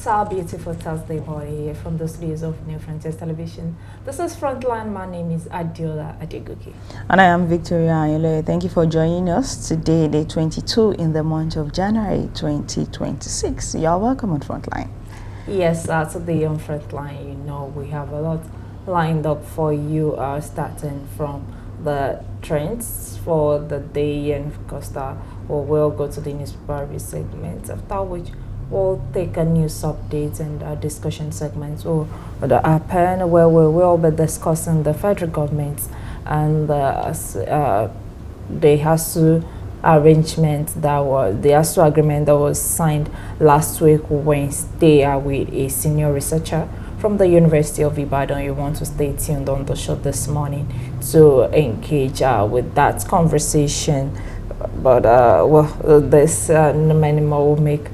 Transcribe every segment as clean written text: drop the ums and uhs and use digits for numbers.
our beautiful Thursday morning here from the studios of New Frontiers Television. This is Frontline. My name is Adiola Adegoke. And I am Victoria Ayole. Thank you for joining us today, day 22 in the month of January 2026. You are welcome on Frontline. Yes, today on Frontline, you know, we have a lot lined up for you, starting from the trends for the day, and of course, we'll go to the newspaper review segment, after which we'll take a news update and a discussion segment the pen where we will be discussing the federal government and the HASU arrangement the HASU agreement that was signed last week Wednesday with a senior researcher from the University of Ibadan. You want to stay tuned on the show this morning to engage with that conversation. But this many more will make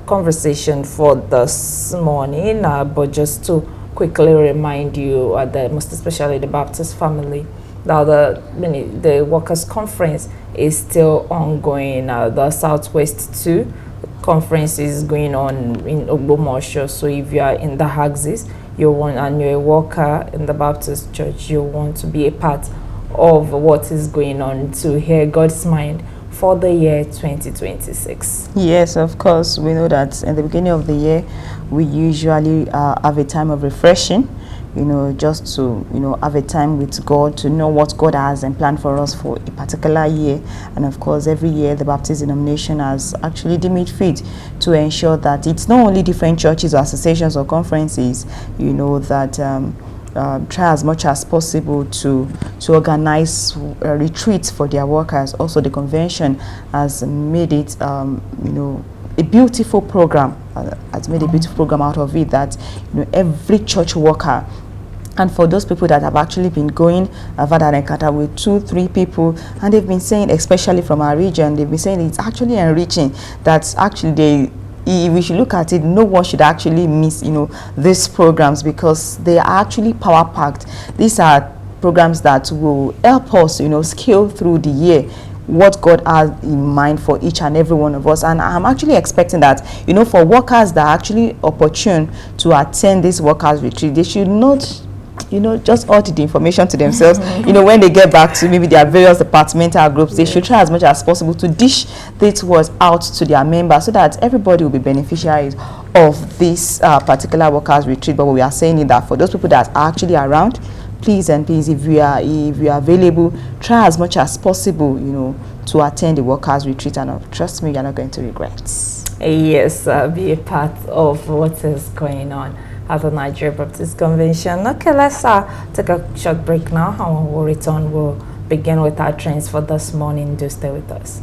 conversation for this morning, but just to quickly remind you, most especially the Baptist family, now the workers' conference is still ongoing. The Southwest 2 conference is going on in Ogbomoso. So if you are in the Axis, and you're a worker in the Baptist church, you want to be a part of what is going on to hear God's mind for the year 2026. Yes, of course. We know that in the beginning of the year, we usually have a time of refreshing, just to, have a time with God to know what God has and planned for us for a particular year. And of course, every year, the Baptist denomination has actually deemed fit to ensure that it's not only different churches or associations or conferences, that try as much as possible to organize retreats for their workers. Also, the convention has made it, a beautiful program. Has made a beautiful program out of it that every church worker. And for those people that have actually been going, I've had an encounter with 2-3 people, and they've been saying, especially from our region, they've been saying it's actually enriching. That's actually if we should look at it, no one should actually miss, these programs, because they are actually power-packed. These are programs that will help us, scale through the year what God has in mind for each and every one of us. And I'm actually expecting that, for workers that are actually opportune to attend this workers retreat, they should not just audit the information to themselves. When they get back to maybe their various departmental groups, they should try as much as possible to dish these words out to their members so that everybody will be beneficiaries of this particular workers retreat. But we are saying that for those people that are actually around, please and please, if you are available, try as much as possible, to attend the workers retreat, and trust me, you're not going to regret. Yes, be a part of what is going on at the Nigeria Baptist Convention. Okay, let's take a short break now, and when we return, we'll begin with our trends for this morning. Do stay with us.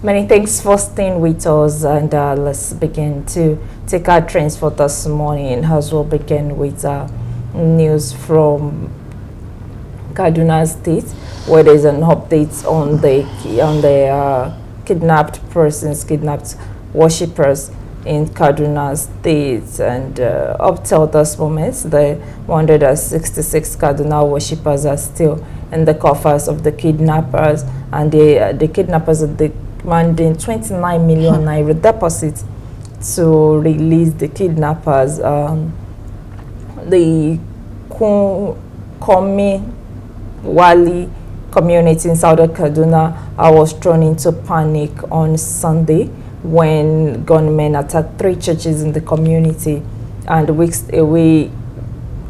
Many thanks for staying with us, and let's begin to take our trends for this morning, as we'll begin with news from Kaduna State, where there's an update on the kidnapped worshippers in Kaduna State. And up till this moment, the 166 Kaduna worshippers are still in the coffers of the kidnappers, and the kidnappers are demanding 29 million naira deposit to release the kidnappers. The Komi Wali community in Southern Kaduna was thrown into panic on Sunday when gunmen attacked 3 churches in the community and whisked away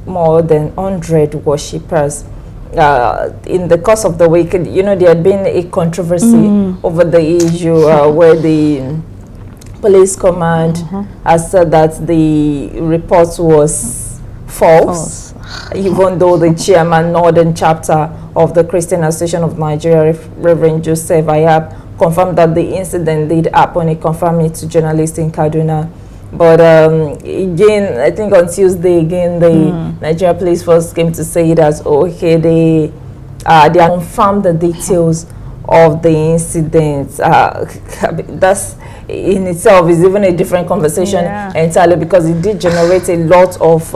more than 100 worshippers. In the course of the week, there had been a controversy over the issue where the police command has said that the report was false, even though the chairman, Northern Chapter of the Christian Association of Nigeria, Reverend Joseph Ayab, confirmed that the incident did happen. He confirmed it to journalists in Kaduna. But again, I think on Tuesday, again, the Nigeria Police Force came to say that, okay, they confirmed the details of the incident. That's in itself is even a different conversation entirely, because it did generate a lot of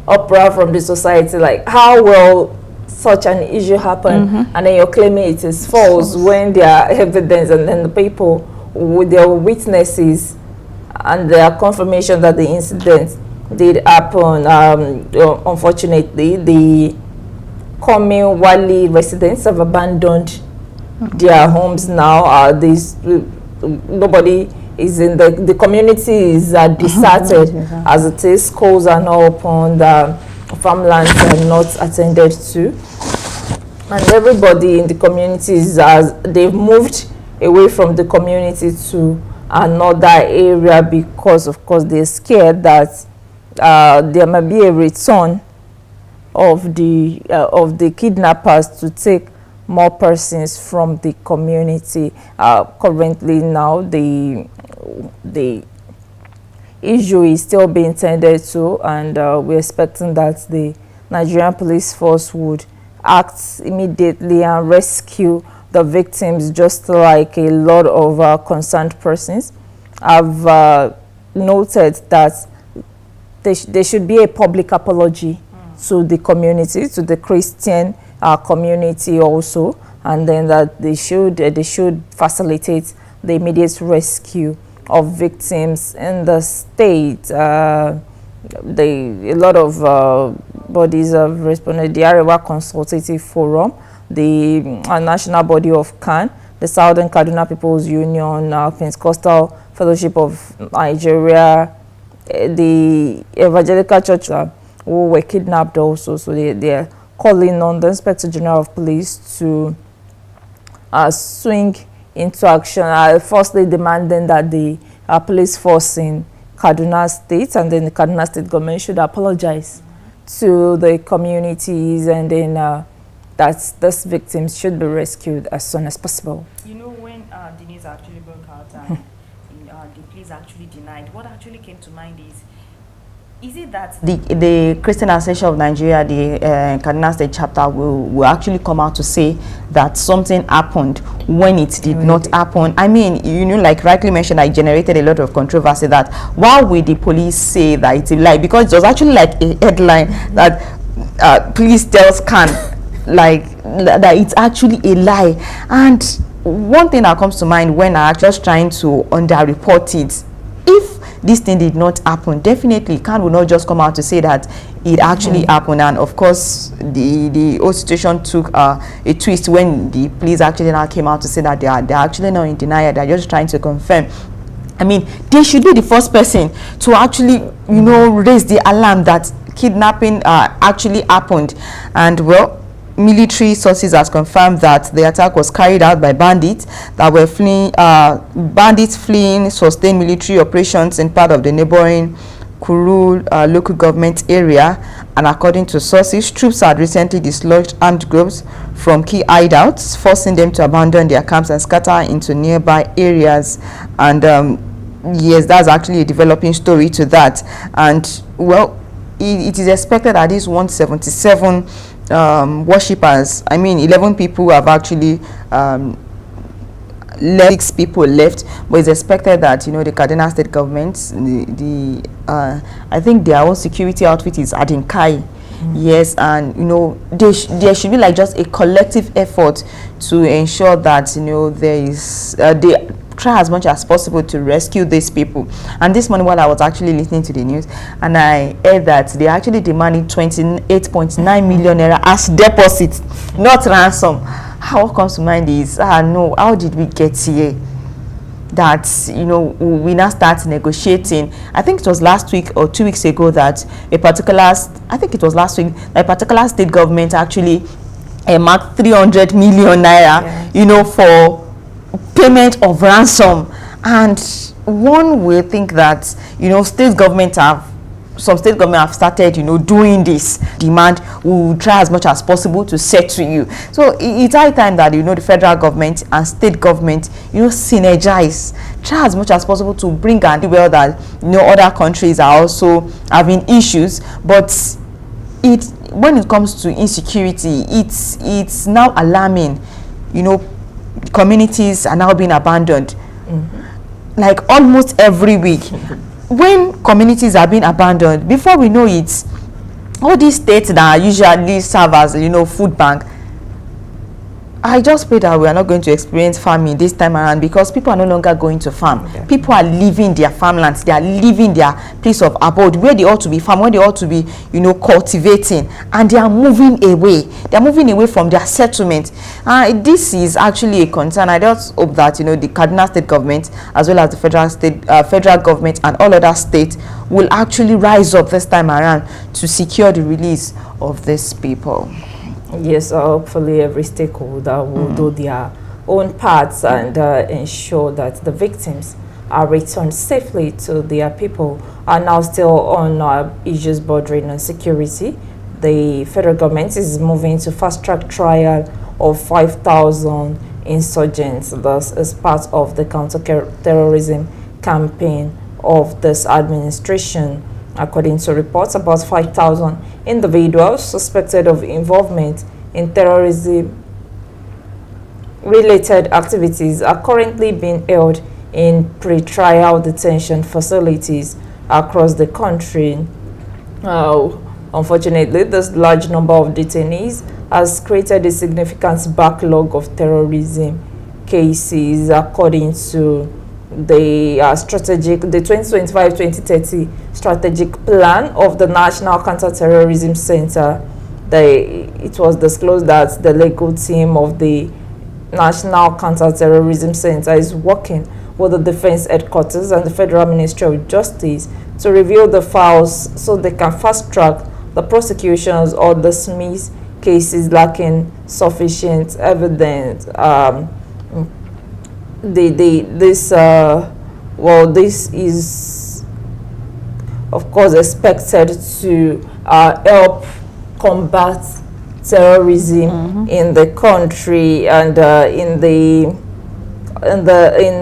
uproar from the society. Like, how will such an issue happen, and then you're claiming it is false when there are evidence, and then the people with their witnesses and their confirmation that the incident did happen. Unfortunately, the Komi Wali residents have abandoned their homes now. Nobody is in the community is deserted as it is. Schools are now open, the farmlands are not attended to, and everybody in the communities, they've moved away from the community to another area, because of course they're scared that there may be a return of the kidnappers to take more persons from the community. Currently now the issue is still being tended to, and we're expecting that the Nigerian police force would act immediately and rescue the victims, just like a lot of concerned persons have noted that there should be a public apology to the community, to the Christian community also, and then that they should facilitate the immediate rescue of victims in the state. A lot of bodies have responded. The Arewa Consultative Forum, the national body of CAN, the Southern Kaduna People's Union, Pentecostal Fellowship of Nigeria, the Evangelical Church who were kidnapped also. So they are calling on the Inspector General of Police to swing into action, firstly demanding that the police force in Kaduna State and then the Kaduna State government should apologize to the communities, and then that these victims should be rescued as soon as possible. You know, when the news actually broke out and the police actually denied, what actually came to mind is it that the Christian Association of Nigeria, the Kaduna State chapter, will actually come out to say that something happened when it did not happen? I mean, you know, like rightly mentioned, I generated a lot of controversy that why would the police say that it's a lie? Because it was actually like a headline that police tells CAN like that it's actually a lie. And one thing that comes to mind when I'm just trying to underreport it, if this thing did not happen, definitely CAN will not just come out to say that it actually happened. And of course the whole situation took a twist when the police actually now came out to say that they're actually not in denial, they're just trying to confirm. I mean, they should be the first person to actually, you know, raise the alarm that kidnapping actually happened. And well, military sources has confirmed that the attack was carried out by bandits that were fleeing, sustained military operations in part of the neighboring Kuru local government area. And according to sources, troops had recently dislodged armed groups from key hideouts, forcing them to abandon their camps and scatter into nearby areas. And yes, that's actually a developing story to that. And well, it is expected that these 177 worshippers, I mean 11 people have actually left, 6 people left, but it's expected that, you know, the Kaduna State government, I think their own security outfit is Adinkai. Yes, and you know, there should be like just a collective effort to ensure that, you know, there is they try as much as possible to rescue these people. And this morning while I was actually listening to the news, and I heard that they actually demanding 28.9 million naira as deposit, not ransom. How comes to mind is, no, how did we get here? That, you know, we now start negotiating. I think it was last week or 2 weeks ago that a particular, I think it was last week, a particular state government actually marked 300 million naira, you know, for payment of ransom. And one will think that, state government have some state government have started, doing this demand. We will try as much as possible to settle you. So it's high time that, the federal government and state government, synergize, try as much as possible to bring and do well that, other countries are also having issues. But when it comes to insecurity, it's now alarming. Communities are now being abandoned, like almost every week. When communities are being abandoned, before we know it, all these states that usually serve as food bank, I just pray that we are not going to experience famine this time around, because people are no longer going to farm. Okay. People are leaving their farmlands, they are leaving their place of abode where they ought to be farm, where they ought to be cultivating, and they are moving away. They are moving away from their settlement. This is actually a concern. I just hope that the Kaduna state government, as well as the federal government and all other states, will actually rise up this time around to secure the release of these people. Yes, hopefully every stakeholder will do their own parts and ensure that the victims are returned safely to their people. And now still on issues bordering on security, the federal government is moving to fast-track trial of 5,000 insurgents, thus as part of the counter-terrorism campaign of this administration. According to reports, about 5,000 individuals suspected of involvement in terrorism-related activities are currently being held in pre-trial detention facilities across the country. Unfortunately, this large number of detainees has created a significant backlog of terrorism cases, according to the 2025-2030 strategic plan of the National Counter-Terrorism Center. It was disclosed that the legal team of the National Counter-Terrorism Center is working with the Defense Headquarters and the Federal Ministry of Justice to review the files so they can fast-track the prosecutions or dismiss cases lacking sufficient evidence. This is of course expected to help combat terrorism in the country, and in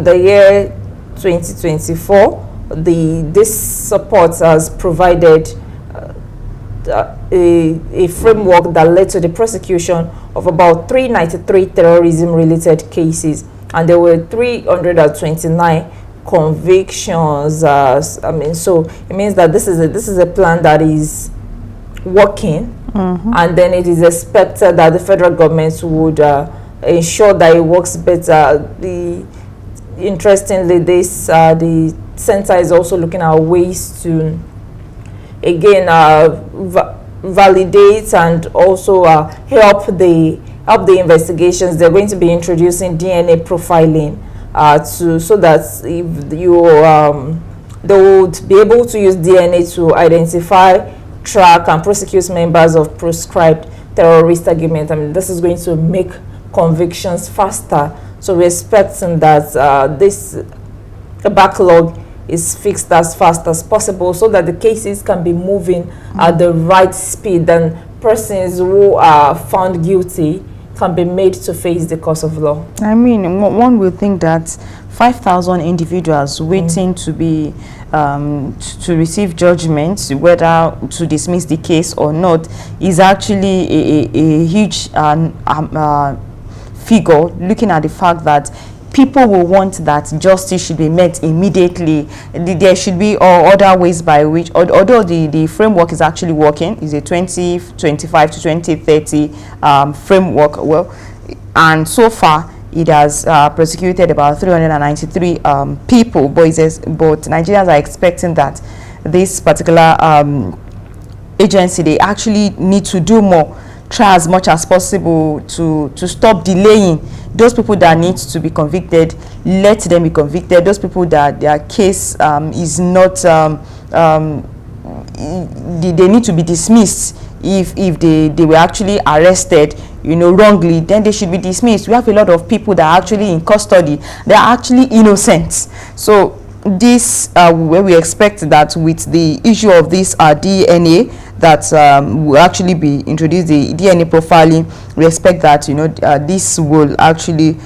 the year 2024 this support has provided a framework that led to the prosecution of about 393 terrorism related cases, and there were 329 convictions. So it means that this is a plan that is working, and then it is expected that the federal government would ensure that it works better. Interestingly, the center is also looking at ways to again validate and also help the investigations. They're going to be introducing DNA profiling so that if you they would be able to use DNA to identify, track, and prosecute members of proscribed terrorist argument. I mean, this is going to make convictions faster. So we're expecting that this backlog is fixed as fast as possible, so that the cases can be moving at the right speed, and persons who are found guilty can be made to face the course of law. I mean, one will think that 5,000 individuals waiting to be to receive judgment, whether to dismiss the case or not, is actually a huge figure, looking at the fact that people will want that justice should be met immediately. There should be other ways by which, although the framework is actually working, is a 2025 to 2030 framework, well, and so far it has prosecuted about 393 people, but Nigerians are expecting that this particular agency, they actually need to do more, try as much as possible to stop delaying. Those people that need to be convicted, let them be convicted. Those people that their case is not they need to be dismissed if they were actually arrested, wrongly, then they should be dismissed. We have a lot of people that are actually in custody, they are actually innocent. So this where we expect that with the issue of this DNA that will actually be introduced, the DNA profiling, we expect that this will actually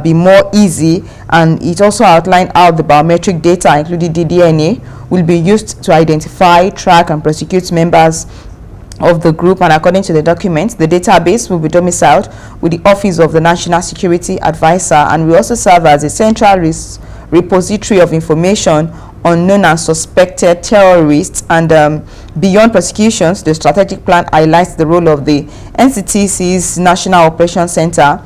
be more easy. And it also outlined how the biometric data, including the DNA, will be used to identify, track and prosecute members of the group. And according to the document, the database will be domiciled with the Office of the National Security Advisor, and will also serve as a central repository of information on known and suspected terrorists. And beyond prosecutions, the strategic plan highlights the role of the NCTC's National Operations Center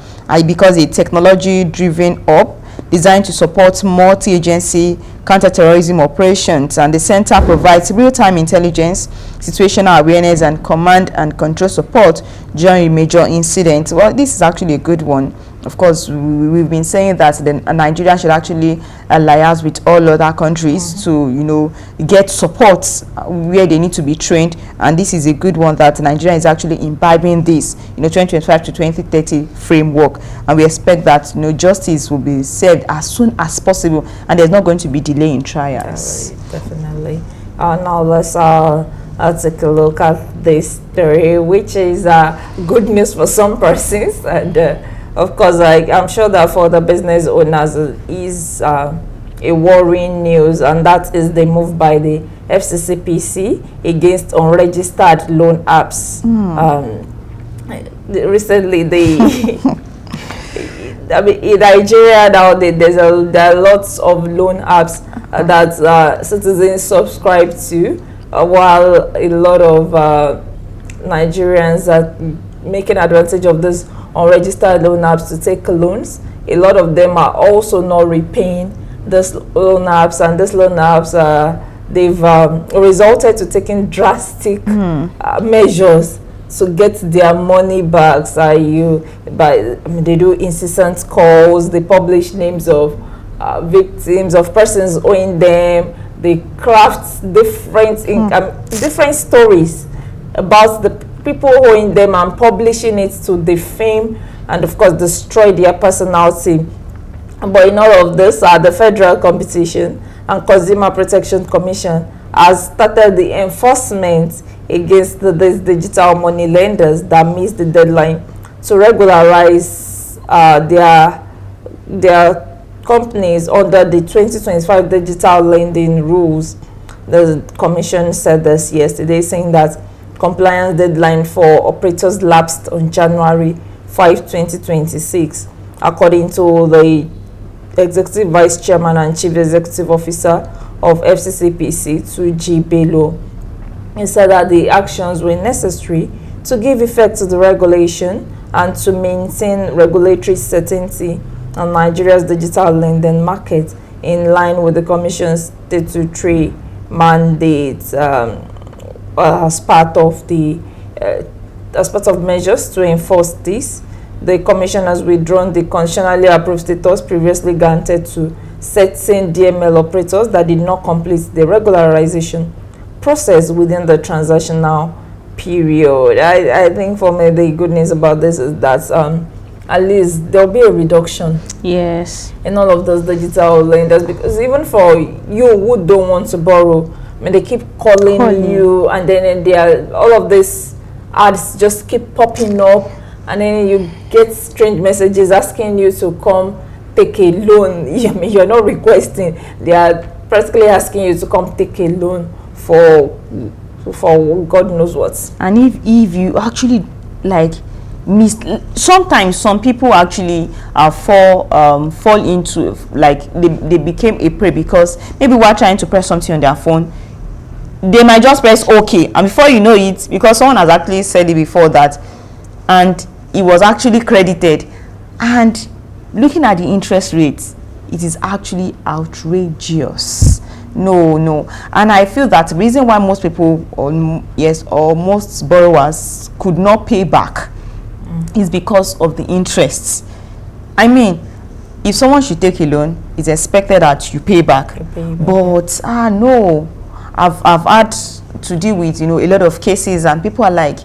because a technology-driven hub designed to support multi-agency counter-terrorism operations. And the center provides real-time intelligence, situational awareness and command and control support during major incidents. Well, this is actually a good one. Of course, we've been saying that Nigeria should actually liaise with all other countries to, get support where they need to be trained. And this is a good one that Nigeria is actually imbibing this, 2025 to 2030 framework. And we expect that, justice will be served as soon as possible, and there's not going to be delay in trials. Definitely. Now let's take a look at this story, which is good news for some persons, and of course, I'm sure that for the business owners is a worrying news, and that is the move by the FCCPC against unregistered loan apps. Recently, in Nigeria now, there are lots of loan apps that citizens subscribe to, while a lot of Nigerians are making advantage of this unregistered loan apps to take loans. A lot of them are also not repaying these loan apps, and these loan apps they've resulted to taking drastic measures to get their money back. They do incessant calls, they publish names of victims, of persons owing them, they craft different stories about the people owing them and publishing it to defame and of course destroy their personality. But in all of this, the Federal Competition and Consumer Protection Commission has started the enforcement against these digital money lenders that missed the deadline to regularize their companies under the 2025 digital lending rules. The commission said this yesterday, saying that compliance deadline for operators lapsed on January 5, 2026, according to the Executive Vice Chairman and Chief Executive Officer of FCCPC, Tuji Bello. He said that the actions were necessary to give effect to the regulation and to maintain regulatory certainty on Nigeria's digital lending market in line with the Commission's statutory mandate. As part of measures to enforce this, the Commission has withdrawn the constitutionally approved status previously granted to certain DML operators that did not complete the regularization process within the transactional period. I think for me the good news about this is that at least there will be a reduction in all of those digital lenders, because even for you who don't want to borrow, they keep calling you, and then all of these ads just keep popping up, and then you get strange messages asking you to come take a loan. You're not requesting, they are practically asking you to come take a loan for God knows what. And if you actually sometimes some people actually fall into they became a prey, because maybe we're trying to press something on their phone, they might just press OK, and before you know it, because someone has actually said it before that, and it was actually credited, and looking at the interest rates, it is actually outrageous. No. And I feel that the reason why most people or most borrowers could not pay back is because of the interests. I mean, if someone should take a loan, it's expected that you pay back. But no, I've had to deal with a lot of cases, and people are like,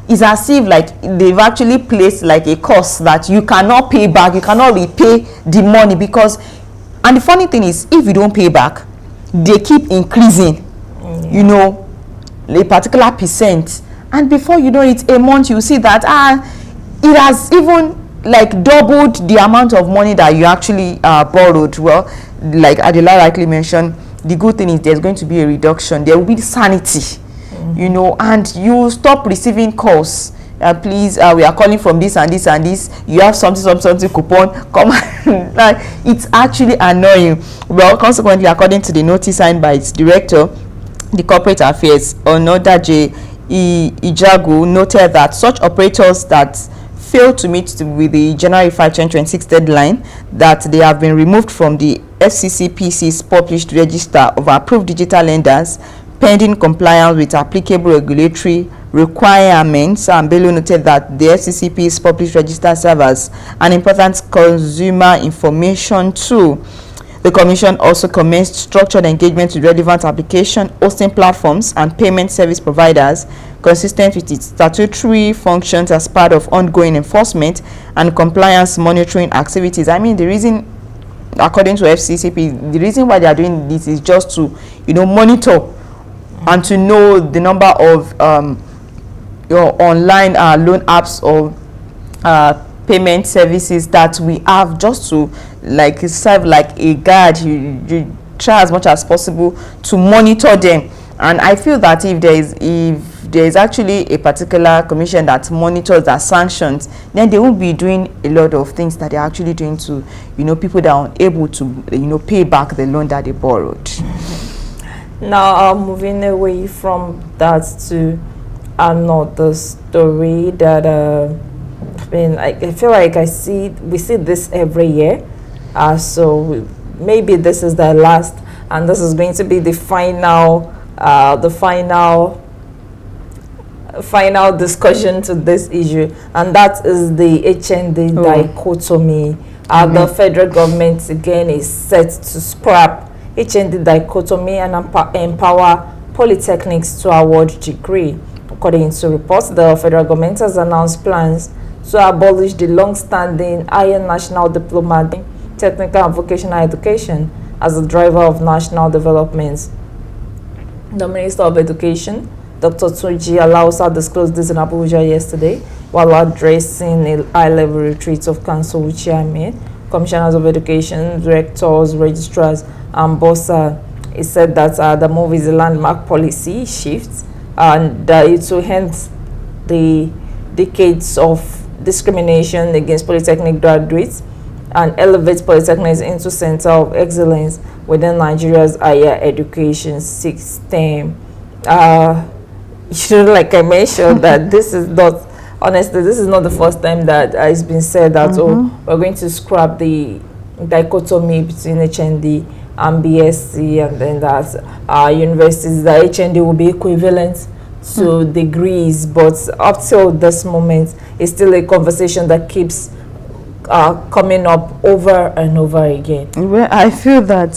it's as if like they've actually placed like a cost that you cannot pay back, you cannot repay the money. Because, and the funny thing is, if you don't pay back, they keep increasing, you know, a particular percent, and before you know it, a month you see that it has even like doubled the amount of money that you actually borrowed. Well, like Adela rightly mentioned, the good thing is there's going to be a reduction, there will be sanity, you know, and you stop receiving calls. Please, we are calling from this and this and this, you have something coupon, come on. Like, it's actually annoying. Well, consequently, according to the notice signed by its director, the corporate affairs, Onodaje Ijagu, noted that such operators that fail to meet with the January 5, 2026 deadline, that they have been removed from the FCCPC's published register of approved digital lenders pending compliance with applicable regulatory requirements. And Bello noted that the FCCP's published register serves as an important consumer information tool. The Commission also commenced structured engagement with relevant application hosting platforms and payment service providers consistent with its statutory functions as part of ongoing enforcement and compliance monitoring activities. I mean, the reason, according to FCCP, the reason why they are doing this is just to, you know, monitor and to know the number of your online loan apps or payment services that we have, just to like serve like a guide. You try as much as possible to monitor them. And I feel that if there is actually a particular commission that monitors, that sanctions, then they will be doing a lot of things that they're actually doing to, you know, people that are unable to, you know, pay back the loan that they borrowed. Now, moving away from that to another story that I mean, I feel like we see this every year. So maybe this is the last, and this is going to be the final discussion to this issue, and that is the HND dichotomy. The federal government again is set to scrap HND dichotomy and empower polytechnics to award degree. According to reports, the federal government has announced plans to abolish the long-standing higher national diploma in technical and vocational education as a driver of national development. The Minister of Education, Dr. Tunji Alausa, disclosed this in Abuja yesterday while addressing a high-level retreat of Council with chairmen, commissioners of education, directors, registrars, and BOSA. He said that the move is a landmark policy shift, and it will end the decades of discrimination against polytechnic graduates and elevates polytechnics into center of excellence within Nigeria's higher education system. Like I mentioned, that this is not, honestly, this is not the first time that it's been said that we're going to scrap the dichotomy between HND and BSc, and then that universities, the HND will be equivalent to degrees, but up till this moment, it's still a conversation that keeps coming up over and over again. Well, I feel that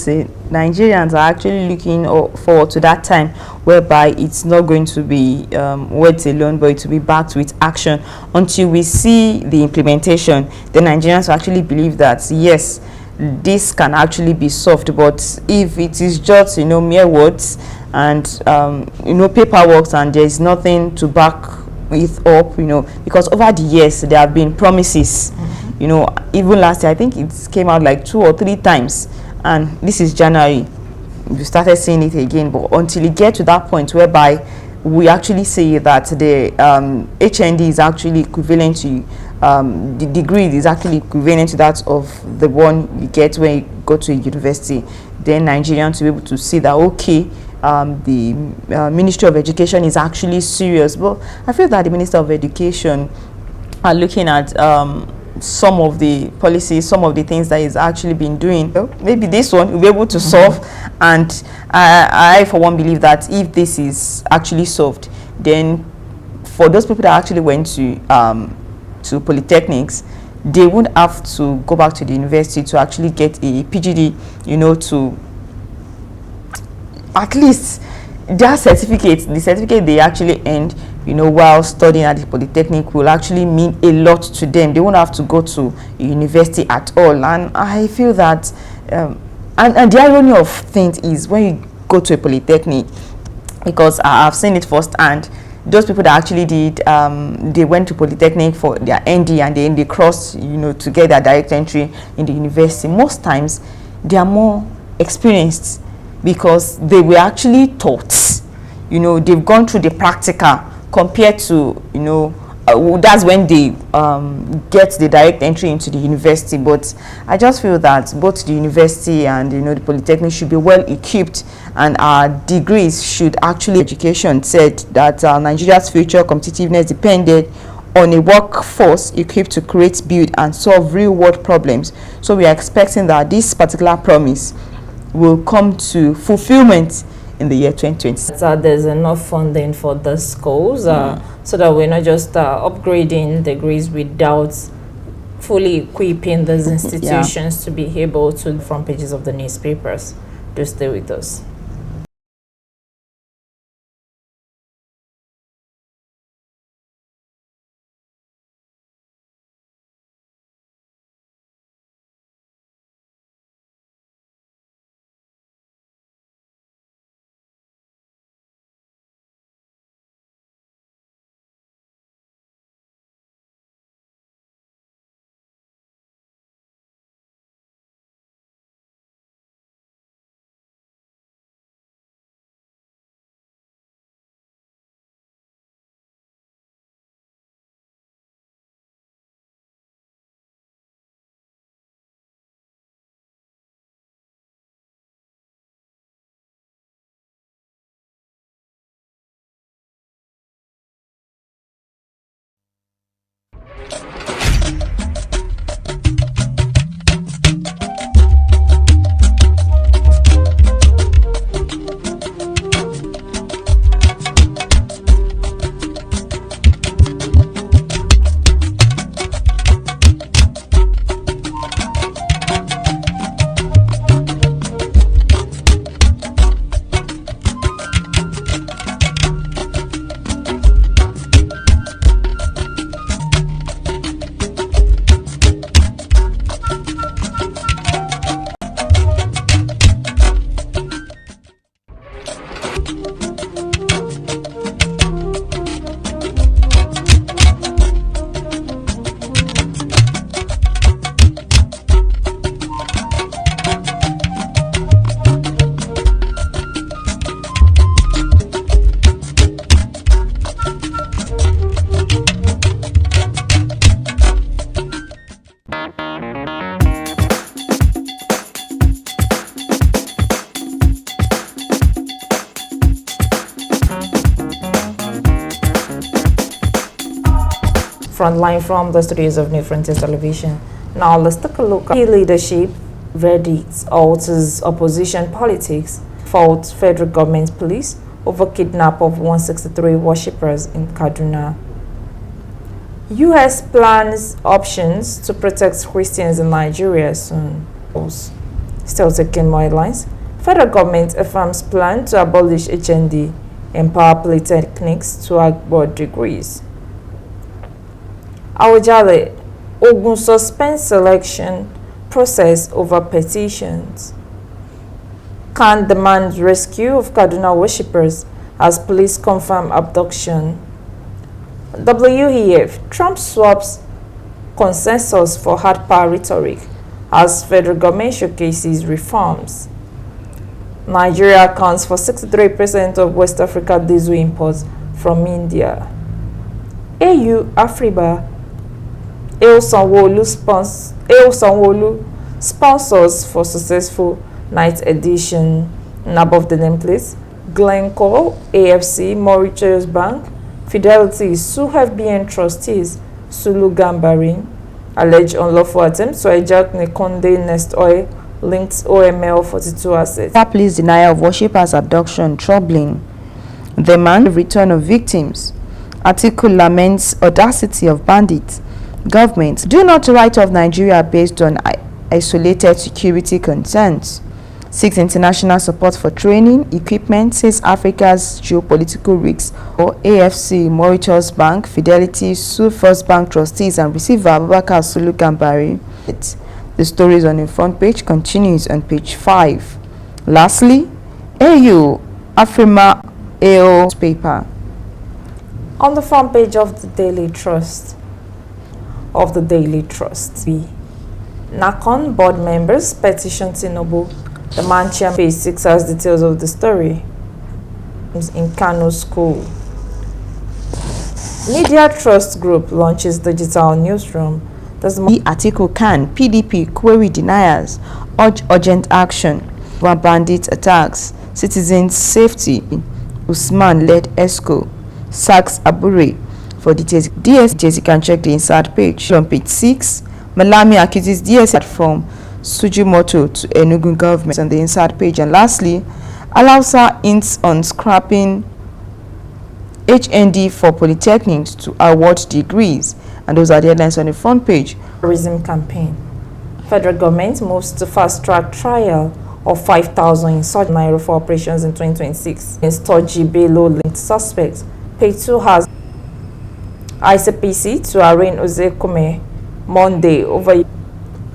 Nigerians are actually looking forward to that time whereby it's not going to be words alone, but it will be backed with action. Until we see the implementation, the Nigerians actually believe that yes, this can actually be solved. But if it is just, you know, mere words and you know, paperwork, and there is nothing to back it up, you know, because over the years there have been promises. You know, even last year I think it came out like 2 or 3 times, and this is January, we started seeing it again. But until it get to that point whereby we actually say that the HND is actually equivalent to the degree is actually equivalent to that of the one you get when you go to a university, then Nigerians will be able to see that okay, the Ministry of Education is actually serious. But I feel that the Minister of Education are looking at some of the policies, some of the things that is actually been doing. Maybe this one will be able to solve, and I for one believe that if this is actually solved, then for those people that actually went to polytechnics, they won't have to go back to the university to actually get a PGD, you know, to at least their certificate, the certificate they actually earned, while studying at the polytechnic will actually mean a lot to them. They won't have to go to university at all. And I feel that and the irony of things is, when you go to a polytechnic, because I've seen it firsthand, those people that actually did they went to polytechnic for their ND and then they crossed to get their direct entry in the university, most times they are more experienced because they were actually taught, they've gone through the practical compared to that's when they get the direct entry into the university. But I just feel that both the university and the polytechnic should be well equipped, and our degrees should actually education said that Nigeria's future competitiveness depended on a workforce equipped to create, build and solve real world problems. So we are expecting that this particular promise will come to fulfillment in the year 2020. So there's enough funding for the schools so that we're not just upgrading degrees without fully equipping those institutions to be able to front pages of the newspapers. Just stay with us. Frontline from the studios of New Frontiers Television. Now let's take a look at leadership verdicts alters opposition politics, fault federal government police over kidnap of 163 worshippers in Kaduna. U.S. plans options to protect Christians in Nigeria soon. Still taking more headlines. Federal government affirms plan to abolish HND, empower polytechnics to award degrees. Awujale, Ogun suspends selection process over petitions. Can demand rescue of Kaduna worshippers as police confirm abduction. WEF, Trump swaps consensus for hard power rhetoric as federal government showcases reforms. Nigeria accounts for 63% of West Africa diesel imports from India. AU Afriba, El Sanwo-Olu sponsors for successful night edition. And above the nameplates, Glencore, AFC, Mauritius Bank, Fidelity sue FBN trustees Sulu Gambarin, alleged unlawful attempts to hijack Nekonde Nest Oil linked OML 42 assets. Police denial of worshippers' abduction troubling. Demand return of victims. Article laments audacity of bandits. Government do not write off Nigeria based on isolated security concerns. seeks international support for training, equipment, says Africa's geopolitical risks. Or AFC, Mauritius Bank, Fidelity, sue First Bank trustees and receiver Abubakar Sulu Gambari. The stories on the front page continues on page 5. Lastly, AU, Afrima AO paper. On the front page of the Daily Trust, the NACON board members petition Tinubu. The man chairman page 6 has details of the story. In Kano School, Media Trust Group launches digital newsroom. The article can PDP query deniers urge urgent action over bandit attacks, citizens safety. Usman led ESCO sacks Abure. For details, DS you can check the inside page. On page 6, Malami accuses DS from Sujimoto to Enugu government on the inside page. And lastly, Alausa hints on scrapping HND for polytechnics to award degrees. And those are the headlines on the front page. Tourism campaign. Federal government moves to fast-track trial of 5,000 insurgent Naira for operations in 2026. In Stoji Bello linked suspects. Page 2 has ICPC to arraign Ozekome Monday over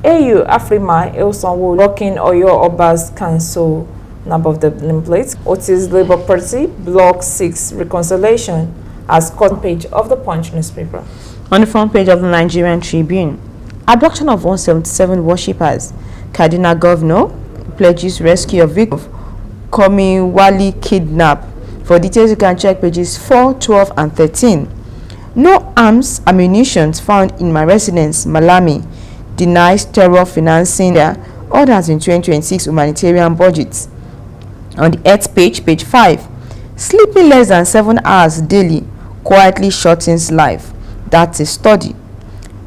AU Afrima Elson blocking Oyo Oba's Council. Number of the nameplates. Otis Labour Party Block 6 reconciliation as court page of the Punch newspaper. On the front page of the Nigerian Tribune, abduction of 177 worshippers. Kaduna governor pledges rescue of victims of Komi Wali kidnap. For details, you can check pages 4, 12, and 13. No arms, ammunition found in my residence, Malami. Denies terror financing their orders in 2026 humanitarian budgets. On the 8th page, page 5, sleeping less than 7 hours daily quietly shortens life. That's a study.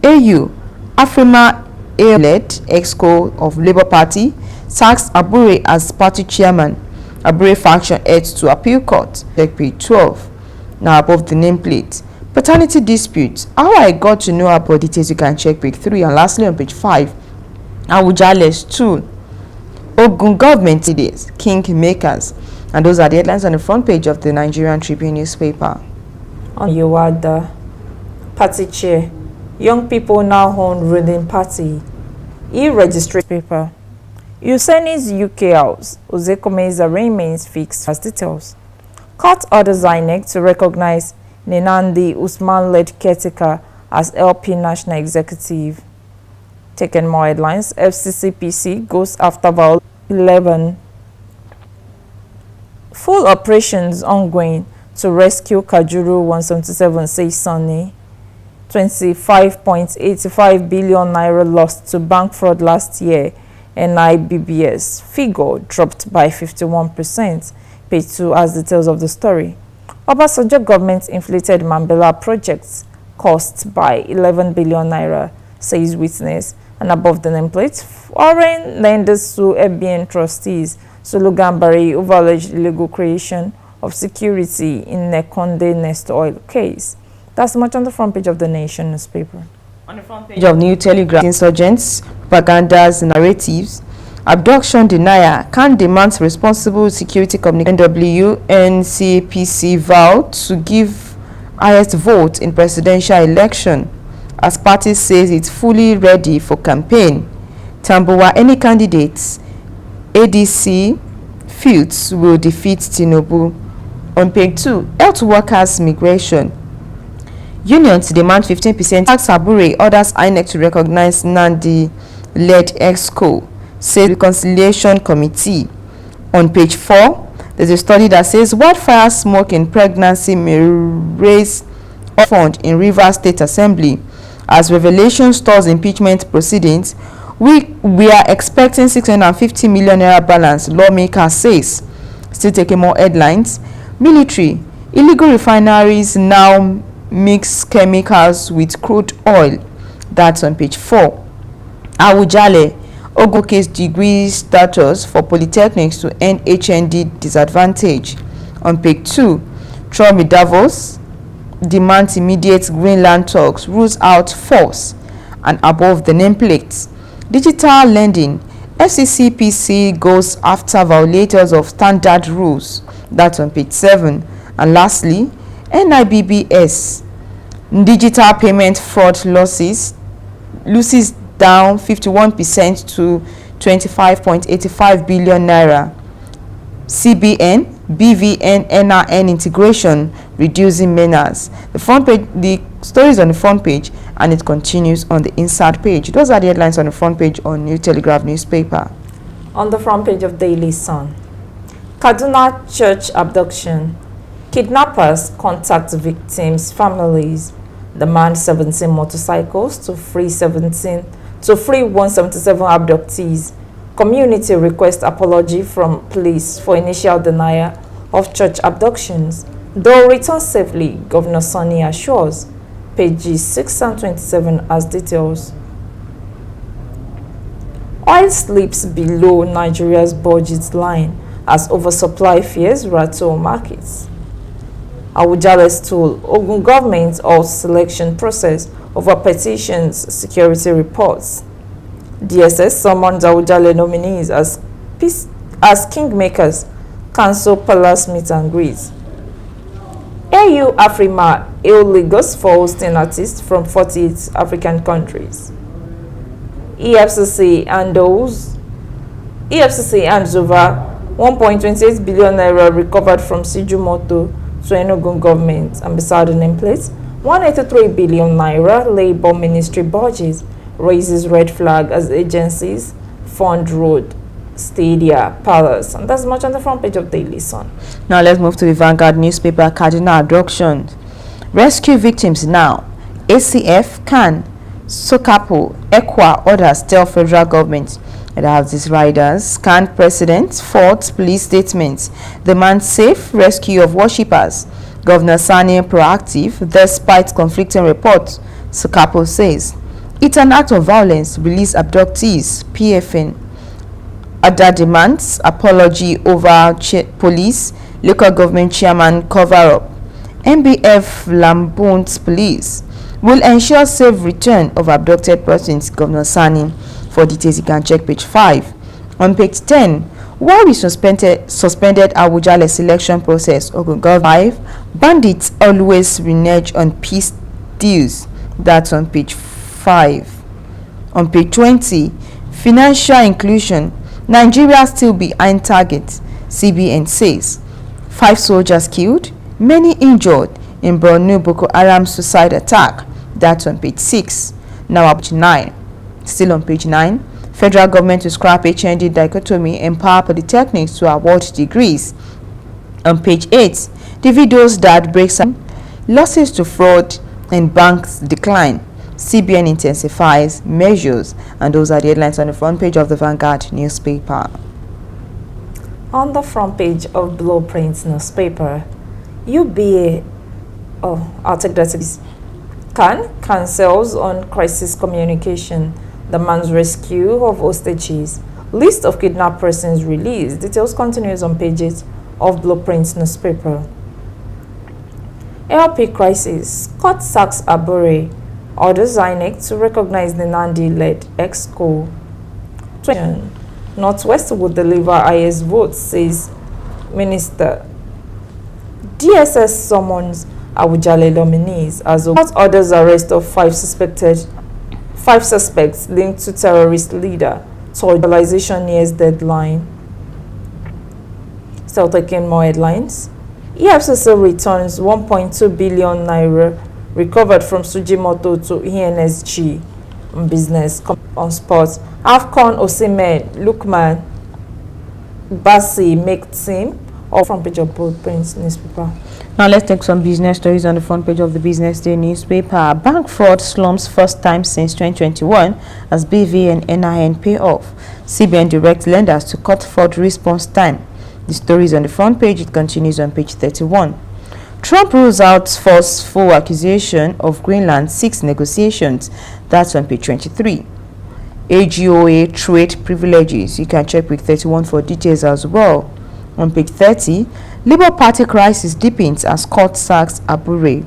AU, Afrima led EXCO of Labour Party sacks Abure as party chairman. Abure faction heads to appeal court. Check page 12. Now above the nameplate, paternity disputes. How I got to know about details, you can check page 3. And lastly on page 5, Awujale's 2. Ogun government leaders, king makers. And those are the headlines on the front page of the Nigerian Tribune newspaper. On Yowada, party chair. Young people now own ruling party. E-registration paper. Useni's UK house. Ozekome's arraignments fixed as details. Court orders INEC to recognize Nenandi Usman-led caretaker as LP National Executive. Taking more headlines, FCCPC goes after Val 11. Full operations ongoing to rescue Kajuru 177, says Sunny. 25.85 billion naira lost to bank fraud last year. NIBBS figure dropped by 51%. Page 2 has details of the story. Obasanjo government inflated Mambela projects cost by 11 billion naira, says witness. And above the nameplate, foreign lenders sue FBN trustees Sulu Gambari over alleged illegal creation of security in Nekonde Nest Oil case. That's much on the front page of the Nation newspaper. On the front page of New Telegraph, insurgents, propagandas, narratives, abduction denier, can demand responsible security communication. NWNCPC vow to give highest vote in presidential election as party says it's fully ready for campaign. Tambuwa, any candidates, ADC fields will defeat Tinubu. On page 2, health workers migration. Unions demand 15% tax. Abure orders INEC to recognize Nandi-led EXCO, says Reconciliation Committee. On page 4, there's a study that says wildfire smoke in pregnancy may raise a fund in Rivers State Assembly. As revelation stores impeachment proceedings, we are expecting 650 million naira balance, lawmaker says. Still taking more headlines. Military, illegal refineries now mix chemicals with crude oil. That's on page 4. Awujale, Ogo case degree status for polytechnics to end HND disadvantage. On page 2, Trump Davos demands immediate Greenland talks, rules out force. And above the nameplates, digital lending, FCCPC goes after violators of standard rules. That's on page 7. And lastly, NIBBS digital payment fraud losses down 51% to 25.85 billion naira. CBN, BVN, NRN integration reducing menace. The front page, the story is on the front page, and it continues on the inside page. Those are the headlines on the front page on New Telegraph newspaper. On the front page of Daily Sun, Kaduna church abduction. Kidnappers contact victims' families. Demand 17 motorcycles to free 177 abductees. Community request apology from police for initial denial of church abductions. They'll return safely, Governor Sani assures. Pages 6 and 27 as details. Oil slips below Nigeria's budget line as oversupply fears rattle markets. Awujale's tool, Ogun government halts selection process over petitions, security reports. DSS summons Awujale nominees as kingmakers, cancel palace meet and greet. AU Afrima hail Lagos for hosting artists from 48 African countries. EFCC hands over 1.28 billion naira recovered from Siju Moto to Enugu government and beside the nameplate. 183 billion naira Labour Ministry budget raises red flag as agencies fund road, stadia, palace, and that's much on the front page of Daily Sun. Now let's move to the Vanguard newspaper. Cardinal abduction. Rescue victims now. ACF, CAN, Sokapo, ECWA orders tell federal government. And I have these riders. CAN president, Fort police statements. Demand safe rescue of worshippers. Governor Sani proactive despite conflicting reports, Sokapo says. It's an act of violence. Release abductees. PFN. Other demands apology over police. Local government chairman cover up. MBF lampoons police. Will ensure safe return of abducted persons. Governor Sani. For details, you can check page 5. On page 10, while we suspended Awujale selection process, Ogun 5, bandits always renege on peace deals. That's on page 5. On page 20, financial inclusion. Nigeria still behind target, CBN says. 5 soldiers killed, many injured in Borno Boko Haram suicide attack. That's on page 6. Now up to 9. Still on page 9, federal government to scrap HND dichotomy, empower polytechnics to award degrees. On page 8, the videos that breaks losses to fraud and banks decline. CBN intensifies measures, and those are the headlines on the front page of the Vanguard newspaper. On the front page of Blueprints newspaper, I'll take that. CAN cancels on crisis communication. Demands rescue of hostages. List of kidnapped persons released. Details continues on pages of Blueprints newspaper. LP crisis. Court sacks Abure. Orders INEC to recognize the Nandi-led ex-co. Northwest will deliver highest votes, says Minister. DSS summons Awujale nominees as orders arrest of 5 suspects linked to terrorist leader. Legalization nears deadline. Still taking more headlines. EFCC returns 1.2 billion naira recovered from Sujimoto to ENSG on business on sports. AFCON Osimhen, Lukman, Bassi make team. Or front page of Blueprints newspaper. Now let's take some business stories on the front page of the Business Day newspaper. Bank fraud slumps first time since 2021 as BV and NIN pay off. CBN directs lenders to cut fraud response time. The story is on the front page. It continues on page 31. Trump rules out forceful accusation of Greenland 6 negotiations. That's on page 23. AGOA trade privileges. You can check page 31 for details as well. On page 30, Labour Party crisis deepens as court sacks Abure.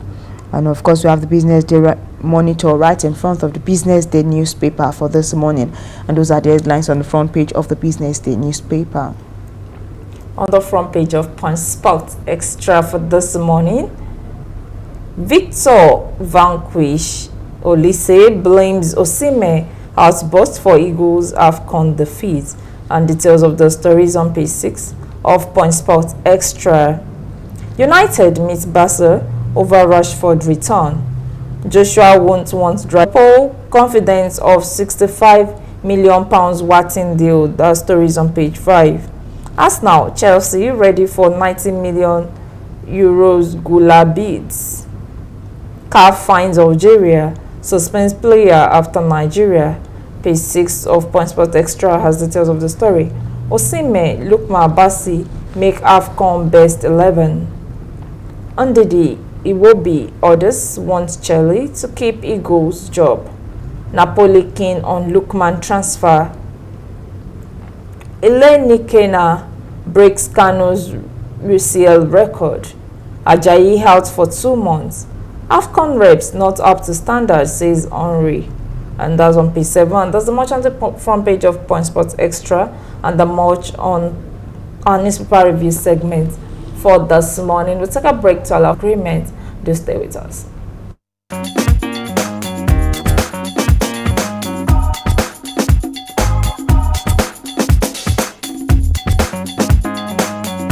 And of course, we have the Business Day monitor right in front of the Business Day newspaper for this morning, and those are the headlines on the front page of the Business Day newspaper. On the front page of Punch Sport Extra for this morning, Victor Vanquish Olise blames Osimhen outburst for Eagles AFCON defeat, and details of the stories on page 6 of Punch Sport Extra. United meets Barca over Rashford return. Joshua won't want Paul confidence of £65 million Watson deal. That stories on page 5. Arsenal, Chelsea ready for €90 million Gula bids. CAF finds Algeria, suspends player after Nigeria. Page 6 of Punch Sport Extra has details of the story. Osimhen, Lukman Bassi make AFCON best 11. Ndidi Iwobi orders wants Chelsea to keep Eagles job. Napoli keen on Lukman transfer. Eleni Kena breaks Kano's UCL record. Ajayi out for 2 months. AFCON reps not up to standard, says Henry. And that's on page 7. That's the much on the front page of Punch Sports Extra, and the much on our newspaper review segment for this morning. We'll take a break to allow agreement. Do stay with us.